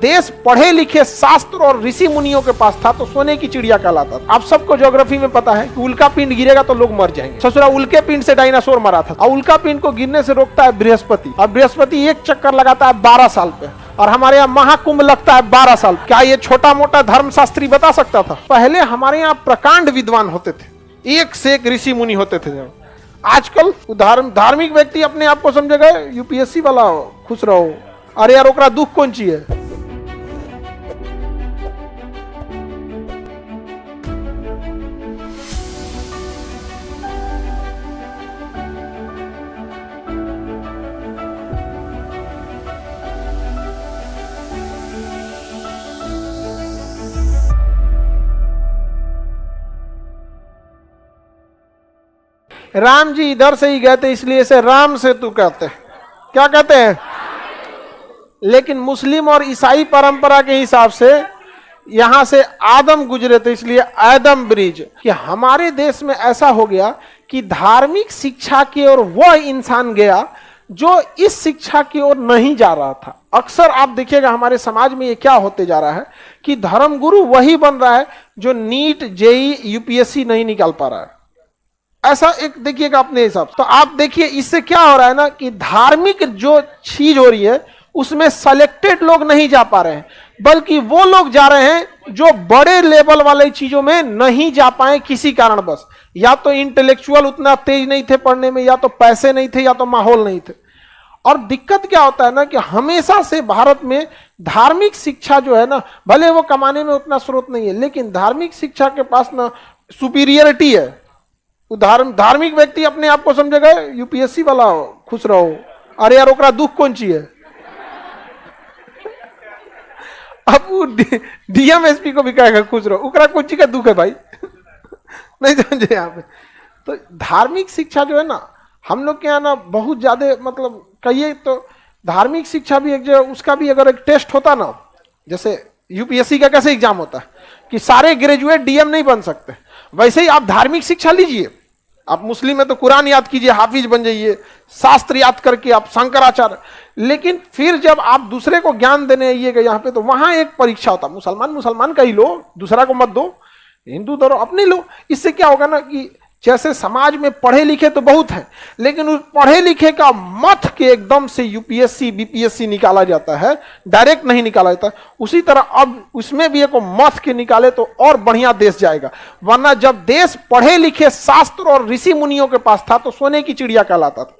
देश पढ़े लिखे शास्त्र और ऋषि मुनियों के पास था तो सोने की चिड़िया कहलाता था। आप सबको ज्योग्राफी में पता है कि उल्का पिंड गिरेगा तो लोग मर जाएंगे। ससुरा उल्के पिंड से डायनासोर मरा था और उल्का पिंड को गिरने से रोकता है बृहस्पति, और बृहस्पति एक चक्कर लगाता है 12 साल पे, और हमारे यहाँ महाकुंभ लगता है 12 साल। क्या ये छोटा मोटा धर्मशास्त्री बता सकता था? पहले हमारे यहाँ प्रकांड विद्वान होते थे, एक से एक ऋषि मुनि होते थे। आजकल धार्मिक व्यक्ति अपने आप को समझेगा यूपीएससी वाला हो, खुश रहो। अरे यार ओकरा दुख कौन ची है? राम जी इधर से ही गए थे इसलिए इसे राम सेतु कहते हैं। क्या कहते हैं? लेकिन मुस्लिम और ईसाई परंपरा के हिसाब से यहां से आदम गुजरे थे इसलिए आदम ब्रिज। कि हमारे देश में ऐसा हो गया कि धार्मिक शिक्षा की ओर वह इंसान गया जो इस शिक्षा की ओर नहीं जा रहा था। अक्सर आप देखिएगा हमारे समाज में ये क्या होते जा रहा है कि धर्मगुरु वही बन रहा है जो नीट जेई यूपीएससी नहीं निकाल पा रहा है। ऐसा एक देखिएगा अपने हिसाब से। तो आप देखिए इससे क्या हो रहा है ना कि धार्मिक जो चीज हो रही है उसमें सेलेक्टेड लोग नहीं जा पा रहे हैं, बल्कि वो लोग जा रहे हैं जो बड़े लेवल वाले चीजों में नहीं जा पाए किसी कारणवश। या तो इंटेलेक्चुअल उतना तेज नहीं थे पढ़ने में, या तो पैसे नहीं थे, या तो माहौल नहीं थे। और दिक्कत क्या होता है ना कि हमेशा से भारत में धार्मिक शिक्षा जो है ना, भले वो कमाने में उतना स्रोत नहीं है, लेकिन धार्मिक शिक्षा के पास ना सुपीरियरिटी है। धार्मिक व्यक्ति अपने आप को समझेगा यूपीएससी वाला हो, खुश रहो। अरे यार ओकरा दुख कौन ची है? अब वो डीएम एसपी को भी कहेगा खुश रहो, ओकरा कौन ची का दुख है भाई? नहीं समझे यहाँ पे। तो धार्मिक शिक्षा जो है ना हम लोग के यहाँ ना बहुत ज्यादा, मतलब कहिए तो धार्मिक शिक्षा भी एक जो उसका भी अगर एक टेस्ट होता ना, जैसे यूपीएससी का कैसे एग्जाम होता है कि सारे ग्रेजुएट डीएम नहीं बन सकते, वैसे ही आप धार्मिक शिक्षा लीजिए। आप मुस्लिम है तो कुरान याद कीजिए, हाफिज बन जाइए, शास्त्र याद करके आप शंकराचार्य। लेकिन फिर जब आप दूसरे को ज्ञान देने आइएगा यहाँ पे तो वहां एक परीक्षा होता है। मुसलमान का ही लो, दूसरा को मत दो, हिंदू धर्म अपने लो। इससे क्या होगा ना कि जैसे समाज में पढ़े लिखे तो बहुत हैं, लेकिन उस पढ़े लिखे का मत के एकदम से यूपीएससी बीपीएससी निकाला जाता है, डायरेक्ट नहीं निकाला जाता। उसी तरह अब उसमें भी एक मत के निकाले तो और बढ़िया देश जाएगा। वरना जब देश पढ़े लिखे शास्त्र और ऋषि मुनियों के पास था तो सोने की चिड़िया कहलाता था।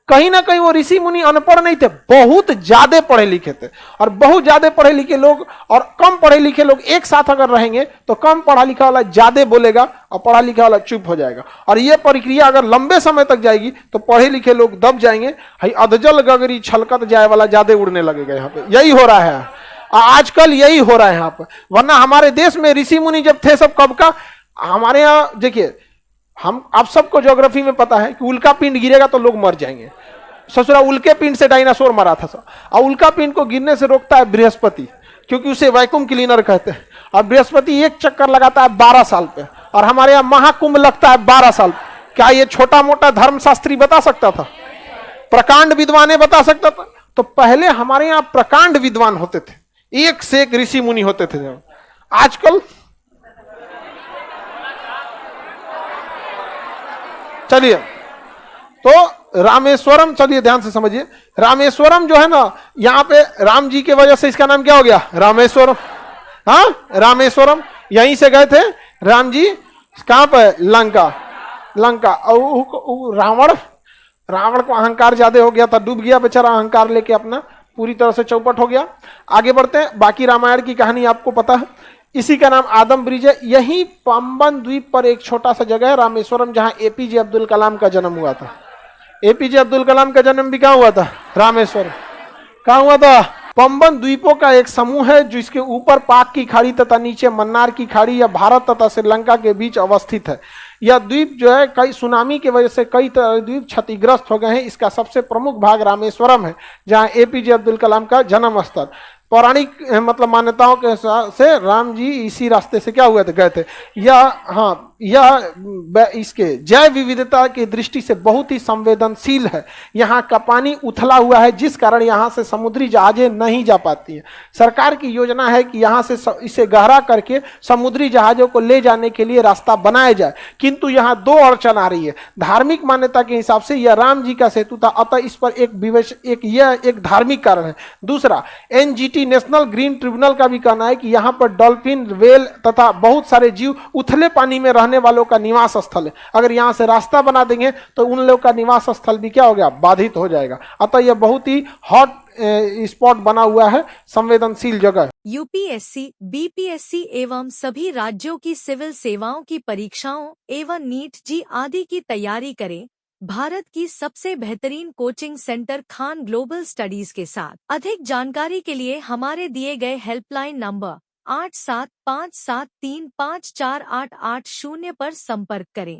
कहीं ना कहीं वो ऋषि मुनि अनपढ़ नहीं थे, बहुत ज्यादा पढ़े लिखे थे। और बहुत ज्यादा पढ़े लिखे लोग और कम पढ़े लिखे लोग एक साथ अगर रहेंगे तो कम पढ़ा लिखा वाला ज्यादा बोलेगा और पढ़ा लिखा वाला चुप हो जाएगा। और ये प्रक्रिया अगर लंबे समय तक जाएगी तो पढ़े लिखे लोग दब जाएंगे, अधजल गगरी छलकत जाए वाला ज्यादा उड़ने लगेगा। यहाँ पे यही हो रहा है आजकल, यही हो रहा है यहाँ पे। वरना हमारे देश में ऋषि मुनि जब थे सब कब का, हमारे यहाँ देखिए हम आप सबको ज्योग्राफी में पता है कि उल्का पिंड गिरेगा तो लोग मर जाएंगे। ससुरा उल्के पिंड से डायनासोर मरा था सब, और उल्का पिंड को गिरने से रोकता है बृहस्पति, क्योंकि उसे वैक्यूम क्लीनर कहते हैं। और बृहस्पति एक चक्कर लगाता है 12 साल पे, और हमारे यहाँ महाकुंभ लगता है 12 साल। क्या ये छोटा मोटा धर्मशास्त्री बता सकता था? प्रकांड विद्वान बता सकता था? तो पहले हमारे यहाँ प्रकांड विद्वान होते थे, एक से एक ऋषि मुनि होते थे। आजकल चलिए तो रामेश्वरम, चलिए ध्यान से समझिए। रामेश्वरम जो है ना, यहाँ पे राम जी के वजह से इसका नाम क्या हो गया? रामेश्वरम। हाँ रामेश्वरम, यहीं से गए थे राम जी। कहां पे? लंका। और रावण को अहंकार ज्यादा हो गया था, डूब गया बेचारा अहंकार लेके, अपना पूरी तरह से चौपट हो गया। आगे बढ़ते हैं, बाकी रामायण की कहानी आपको पता है। इसी का नाम आदम ब्रिज है। यही पंबन द्वीप पर एक छोटा सा जगह है रामेश्वरम, जहां एपीजे अब्दुल कलाम का जन्म हुआ था। एपीजे अब्दुल कलाम का जन्म भी कहां हुआ था? रामेश्वरम। कहां हुआ था? पंबन द्वीपों का एक समूह है जिसके ऊपर पाक की खाड़ी तथा नीचे मन्नार की खाड़ी या भारत तथा श्रीलंका के बीच अवस्थित है। यह द्वीप जो है कई सुनामी की वजह से कई द्वीप क्षतिग्रस्त हो गए हैं। इसका सबसे प्रमुख भाग रामेश्वरम है, जहां एपीजे अब्दुल कलाम का जन्म स्थल। पौराणिक मतलब मान्यताओं के हिसाब से राम जी इसी रास्ते से क्या हुए थे, गए थे। यह इसके जैव विविधता की दृष्टि से बहुत ही संवेदनशील है। यहाँ का पानी उथला हुआ है, जिस कारण यहाँ से समुद्री जहाजें नहीं जा पाती हैं। सरकार की योजना है कि यहाँ से इसे गहरा करके समुद्री जहाजों को ले जाने के लिए रास्ता बनाया जाए, किंतु यहाँ दो अड़चन आ रही है। धार्मिक मान्यता के हिसाब से यह राम जी का सेतु था, अतः इस पर एक धार्मिक कारण है। दूसरा, एनजीटी नेशनल ग्रीन ट्रिब्यूनल का भी कहना है कि यहाँ पर डॉल्फिन, व्हेल तथा बहुत सारे जीव उथले पानी में रहने वालों का निवास स्थल है। अगर यहाँ से रास्ता बना देंगे तो उन लोगों का निवास स्थल भी क्या हो गया, बाधित हो जाएगा। अतः यह बहुत ही हॉट स्पॉट बना हुआ है, संवेदनशील जगह। यूपीएससी, बीपीएससी एवं सभी राज्यों की सिविल सेवाओं की परीक्षाओं एवं नीट जी आदि की तैयारी करें भारत की सबसे बेहतरीन coaching centre Khan global studies के साथ। अधिक जानकारी के लिए हमारे दिए गए हेल्पलाइन नंबर 8757354880 पर संपर्क करें।